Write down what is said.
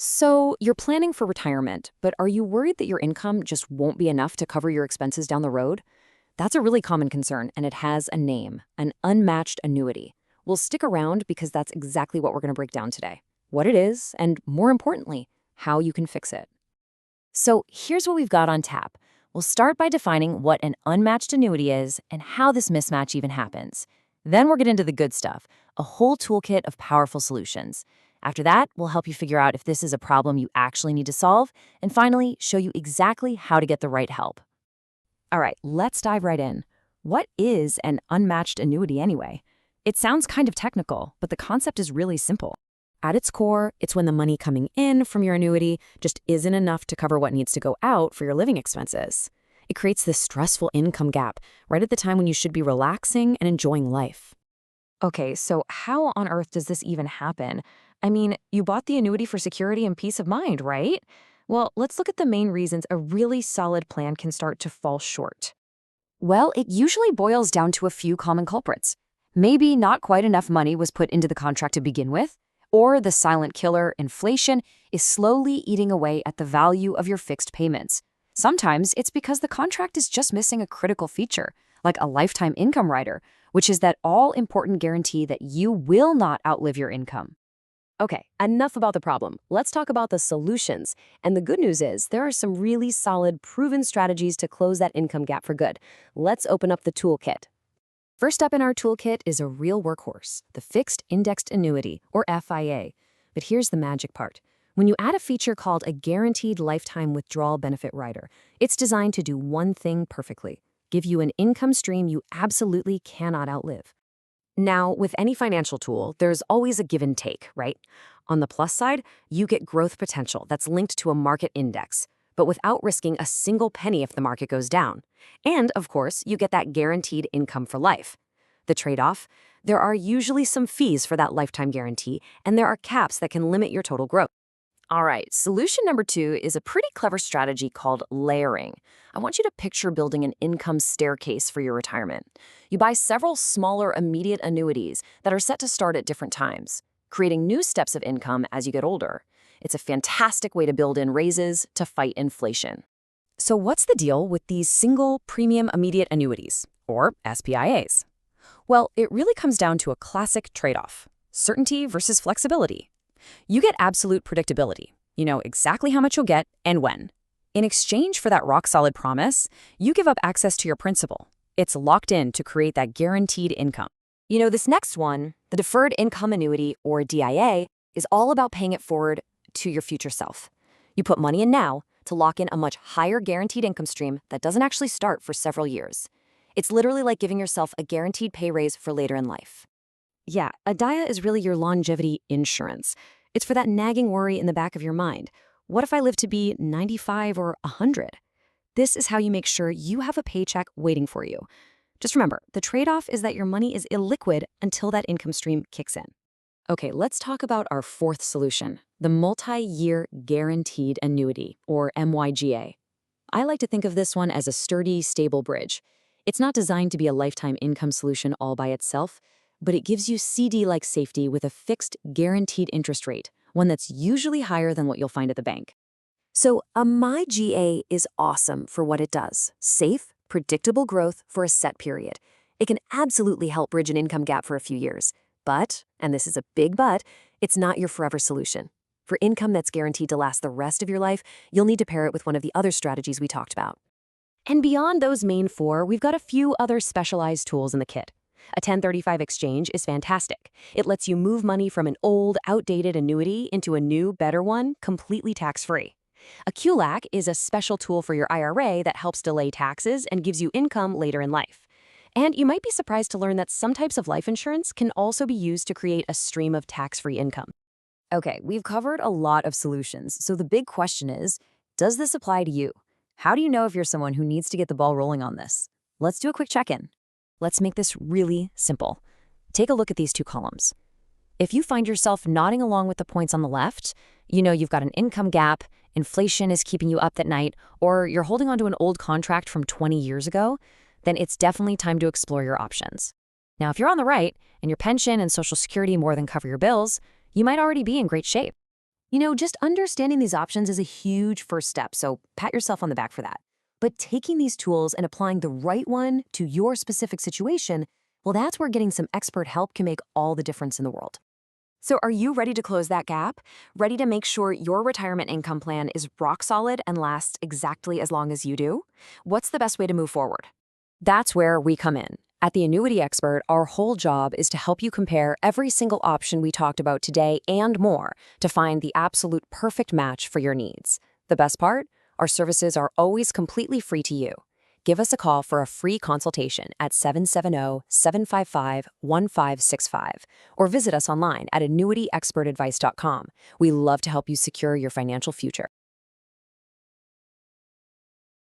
So, you're planning for retirement, but are you worried that your income just won't be enough to cover your expenses down the road? That's a really common concern, and it has a name, an unmatched annuity. We'll stick around because that's exactly what we're going to break down today. What it is, and more importantly, how you can fix it. So, here's what we've got on tap. We'll start by defining what an unmatched annuity is and how this mismatch even happens. Then we'll get into the good stuff, a whole toolkit of powerful solutions. After that, we'll help you figure out if this is a problem you actually need to solve, and finally, show you exactly how to get the right help. All right, let's dive right in. What is an unmatched annuity anyway? It sounds kind of technical, but the concept is really simple. At its core, it's when the money coming in from your annuity just isn't enough to cover what needs to go out for your living expenses. It creates this stressful income gap right at the time when you should be relaxing and enjoying life. Okay, so how on earth does this even happen? I mean, you bought the annuity for security and peace of mind, right? Well, let's look at the main reasons a really solid plan can start to fall short. Well, it usually boils down to a few common culprits. Maybe not quite enough money was put into the contract to begin with, or the silent killer, inflation, is slowly eating away at the value of your fixed payments. Sometimes it's because the contract is just missing a critical feature, like a lifetime income rider, which is that all-important guarantee that you will not outlive your income. Okay, enough about the problem. Let's talk about the solutions. And the good news is there are some really solid, proven strategies to close that income gap for good. Let's open up the toolkit. First up in our toolkit is a real workhorse, the Fixed Indexed Annuity, or FIA. But here's the magic part. When you add a feature called a Guaranteed Lifetime Withdrawal Benefit Rider, it's designed to do one thing perfectly: give you an income stream you absolutely cannot outlive. Now, with any financial tool, there's always a give and take, right? On the plus side, you get growth potential that's linked to a market index, but without risking a single penny if the market goes down. And, of course, you get that guaranteed income for life. The trade-off? There are usually some fees for that lifetime guarantee, and there are caps that can limit your total growth. All right, solution number 2 is a pretty clever strategy called layering. I want you to picture building an income staircase for your retirement. You buy several smaller immediate annuities that are set to start at different times, creating new steps of income as you get older. It's a fantastic way to build in raises to fight inflation. So what's the deal with these single premium immediate annuities, or SPIAs? Well, it really comes down to a classic trade-off: certainty versus flexibility. You get absolute predictability. You know exactly how much you'll get and when. In exchange for that rock-solid promise, you give up access to your principal. It's locked in to create that guaranteed income. You know, this next one, the Deferred Income Annuity, or DIA, is all about paying it forward to your future self. You put money in now to lock in a much higher guaranteed income stream that doesn't actually start for several years. It's literally like giving yourself a guaranteed pay raise for later in life. Yeah, a DIA is really your longevity insurance. It's for that nagging worry in the back of your mind. What if I live to be 95 or 100? This is how you make sure you have a paycheck waiting for you. Just remember, the trade-off is that your money is illiquid until that income stream kicks in. Okay, let's talk about our fourth solution, the Multi-Year Guaranteed Annuity, or MYGA. I like to think of this one as a sturdy, stable bridge. It's not designed to be a lifetime income solution all by itself, but it gives you CD-like safety with a fixed, guaranteed interest rate, one that's usually higher than what you'll find at the bank. So a MyGA is awesome for what it does: safe, predictable growth for a set period. It can absolutely help bridge an income gap for a few years. But, and this is a big but, it's not your forever solution. For income that's guaranteed to last the rest of your life, you'll need to pair it with one of the other strategies we talked about. And beyond those main four, we've got a few other specialized tools in the kit. A 1035 exchange is fantastic. It lets you move money from an old, outdated annuity into a new, better one, completely tax-free. A QLAC is a special tool for your IRA that helps delay taxes and gives you income later in life. And you might be surprised to learn that some types of life insurance can also be used to create a stream of tax-free income. Okay, we've covered a lot of solutions, so the big question is, does this apply to you? How do you know if you're someone who needs to get the ball rolling on this? Let's do a quick check-in. Let's make this really simple. Take a look at these two columns. If you find yourself nodding along with the points on the left, you know you've got an income gap, inflation is keeping you up at night, or you're holding onto an old contract from 20 years ago, then it's definitely time to explore your options. Now, if you're on the right and your pension and Social Security more than cover your bills, you might already be in great shape. Just understanding these options is a huge first step, so pat yourself on the back for that. But taking these tools and applying the right one to your specific situation, well, that's where getting some expert help can make all the difference in the world. So, are you ready to close that gap? Ready to make sure your retirement income plan is rock solid and lasts exactly as long as you do? What's the best way to move forward? That's where we come in. At the Annuity Expert, our whole job is to help you compare every single option we talked about today and more to find the absolute perfect match for your needs. The best part? Our services are always completely free to you. Give us a call for a free consultation at 770-755-1565 or visit us online at annuityexpertadvice.com. We love to help you secure your financial future.